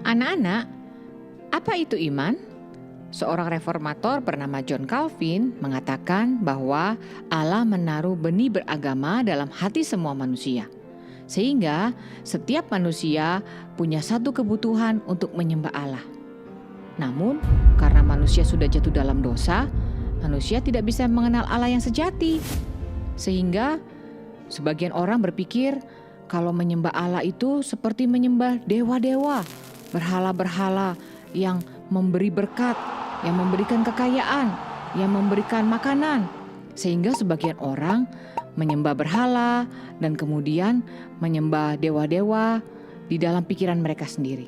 Anak-anak, apa itu iman? Seorang reformator bernama John Calvin mengatakan bahwa Allah menaruh benih beragama dalam hati semua manusia. Sehingga setiap manusia punya satu kebutuhan untuk menyembah Allah. Namun, karena manusia sudah jatuh dalam dosa, manusia tidak bisa mengenal Allah yang sejati. Sehingga sebagian orang berpikir kalau menyembah Allah itu seperti menyembah dewa-dewa, berhala-berhala yang memberi berkat, yang memberikan kekayaan, yang memberikan makanan. Sehingga sebagian orang menyembah berhala dan kemudian menyembah dewa-dewa di dalam pikiran mereka sendiri.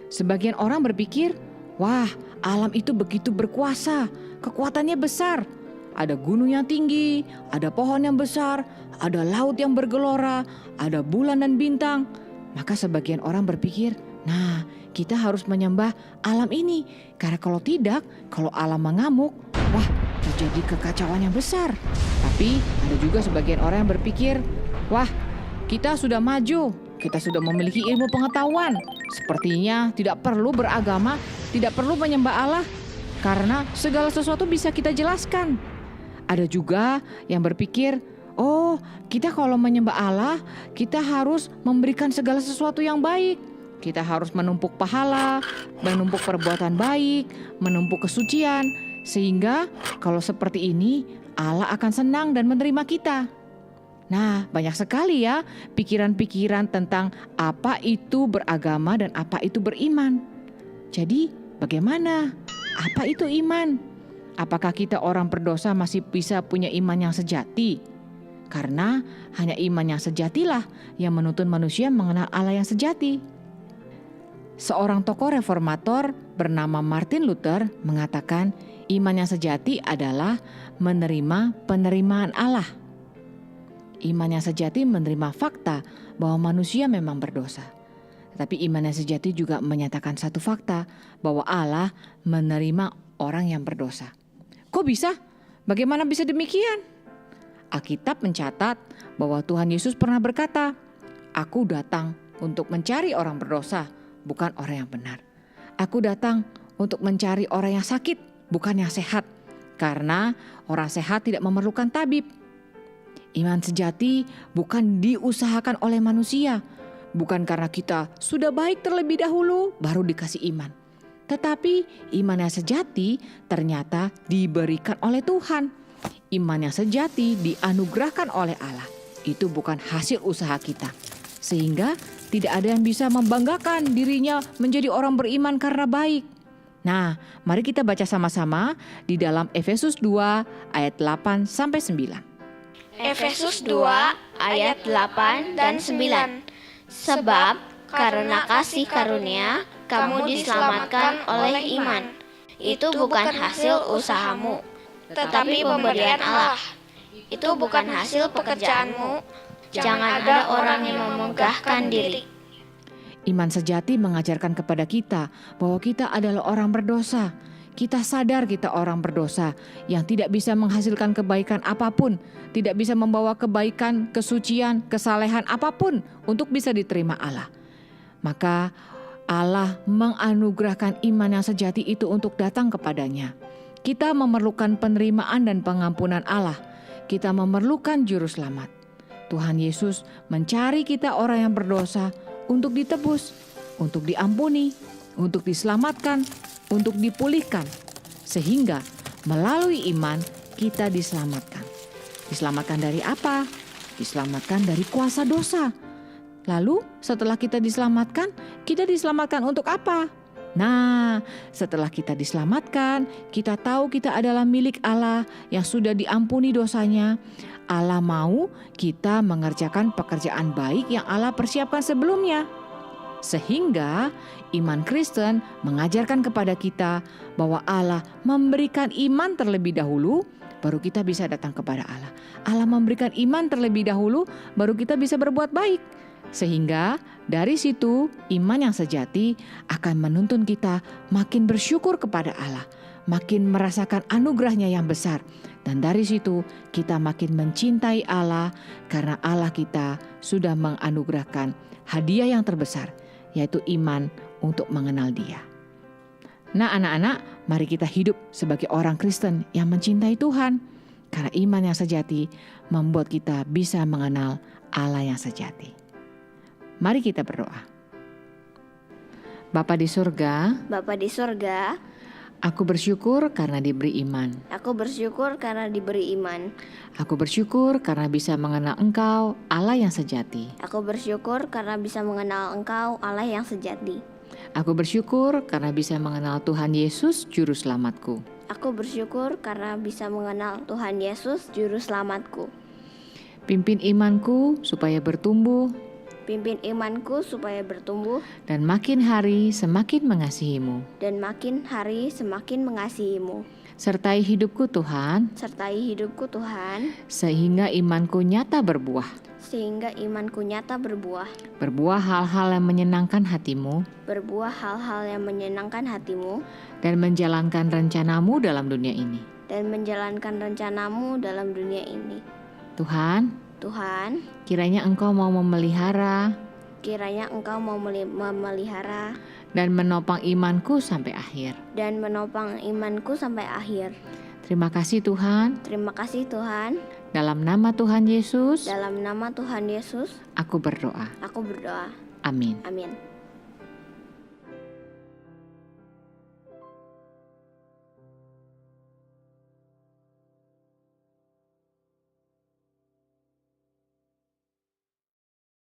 Sebagian orang berpikir, wah, alam itu begitu berkuasa, kekuatannya besar. Ada gunung yang tinggi, ada pohon yang besar, ada laut yang bergelora, ada bulan dan bintang. Maka sebagian orang berpikir, nah, kita harus menyembah alam ini. Karena kalau tidak, kalau alam mengamuk, wah, terjadi kekacauan yang besar. Tapi ada juga sebagian orang yang berpikir, wah, kita sudah maju, kita sudah memiliki ilmu pengetahuan. Sepertinya tidak perlu beragama, tidak perlu menyembah Allah, karena segala sesuatu bisa kita jelaskan. Ada juga yang berpikir, oh, kita kalau menyembah Allah, kita harus memberikan segala sesuatu yang baik. Kita harus menumpuk pahala, menumpuk perbuatan baik, menumpuk kesucian. Sehingga kalau seperti ini, Allah akan senang dan menerima kita. Nah, banyak sekali ya pikiran-pikiran tentang apa itu beragama dan apa itu beriman. Jadi, bagaimana? Apa itu iman? Apakah kita orang berdosa masih bisa punya iman yang sejati? Karena hanya iman yang sejatilah yang menuntun manusia mengenal Allah yang sejati. Seorang tokoh reformator bernama Martin Luther mengatakan iman yang sejati adalah menerima penerimaan Allah. Iman yang sejati menerima fakta bahwa manusia memang berdosa. Tetapi iman yang sejati juga menyatakan satu fakta bahwa Allah menerima orang yang berdosa. Kok bisa? Bagaimana bisa demikian? Alkitab mencatat bahwa Tuhan Yesus pernah berkata, "Aku datang untuk mencari orang berdosa, bukan orang yang benar. Aku datang untuk mencari orang yang sakit, bukan yang sehat. Karena orang sehat tidak memerlukan tabib." Iman sejati bukan diusahakan oleh manusia, bukan karena kita sudah baik terlebih dahulu baru dikasih iman. Tetapi iman yang sejati ternyata diberikan oleh Tuhan. Iman yang sejati dianugerahkan oleh Allah. Itu bukan hasil usaha kita. Sehingga tidak ada yang bisa membanggakan dirinya menjadi orang beriman karena baik. Nah, mari kita baca sama-sama di dalam Efesus 2 ayat 8 sampai 9. Efesus 2 ayat 8 dan 9. Sebab karena kasih karunia kamu diselamatkan oleh iman. Itu bukan hasil usahamu, tetapi pemberian Allah. Itu bukan hasil pekerjaanmu. Jangan ada orang yang memegahkan diri. Iman sejati mengajarkan kepada kita bahwa kita adalah orang berdosa. Kita sadar kita orang berdosa yang tidak bisa menghasilkan kebaikan apapun, tidak bisa membawa kebaikan, kesucian, kesalehan apapun untuk bisa diterima Allah. Maka Allah menganugerahkan iman yang sejati itu untuk datang kepadanya. Kita memerlukan penerimaan dan pengampunan Allah. Kita memerlukan juru selamat. Tuhan Yesus mencari kita orang yang berdosa untuk ditebus, untuk diampuni, untuk diselamatkan, untuk dipulihkan. Sehingga melalui iman kita diselamatkan. Diselamatkan dari apa? Diselamatkan dari kuasa dosa. Lalu setelah kita diselamatkan untuk apa? Nah, setelah kita diselamatkan, kita tahu kita adalah milik Allah yang sudah diampuni dosanya. Allah mau kita mengerjakan pekerjaan baik yang Allah persiapkan sebelumnya. Sehingga iman Kristen mengajarkan kepada kita bahwa Allah memberikan iman terlebih dahulu, baru kita bisa datang kepada Allah. Allah memberikan iman terlebih dahulu, baru kita bisa berbuat baik. Sehingga dari situ iman yang sejati akan menuntun kita makin bersyukur kepada Allah, makin merasakan anugerahnya yang besar. Dan dari situ kita makin mencintai Allah karena Allah kita sudah menganugerahkan hadiah yang terbesar, yaitu iman untuk mengenal Dia. Nah anak-anak, mari kita hidup sebagai orang Kristen yang mencintai Tuhan. Karena iman yang sejati membuat kita bisa mengenal Allah yang sejati. Mari kita berdoa. Bapa di surga, Bapa di surga, aku bersyukur karena diberi iman. aku bersyukur karena diberi iman. Aku bersyukur karena bisa mengenal Engkau, Allah yang sejati. Aku bersyukur karena bisa mengenal Engkau, Allah yang sejati. Aku bersyukur karena bisa mengenal Tuhan Yesus, Juru Selamatku. Aku bersyukur karena bisa mengenal Tuhan Yesus, Juru Selamatku. Pimpin imanku supaya bertumbuh Pimpin imanku supaya bertumbuh dan makin hari semakin mengasihi-Mu. dan makin hari semakin mengasihi-Mu. Sertai hidupku Tuhan, Sertai hidupku Tuhan, sehingga imanku nyata berbuah. sehingga imanku nyata berbuah. Berbuah hal-hal yang menyenangkan hati-Mu Berbuah hal-hal yang menyenangkan hati-Mu dan menjalankan rencana-Mu dalam dunia ini. dan menjalankan rencana-Mu dalam dunia ini. Tuhan, kiranya Engkau mau memelihara Kiranya Engkau mau memelihara dan menopang imanku sampai akhir. dan menopang imanku sampai akhir. Terima kasih Tuhan. Terima kasih Tuhan. Dalam nama Tuhan Yesus, Dalam nama Tuhan Yesus, aku berdoa. aku berdoa. Amin. Amin.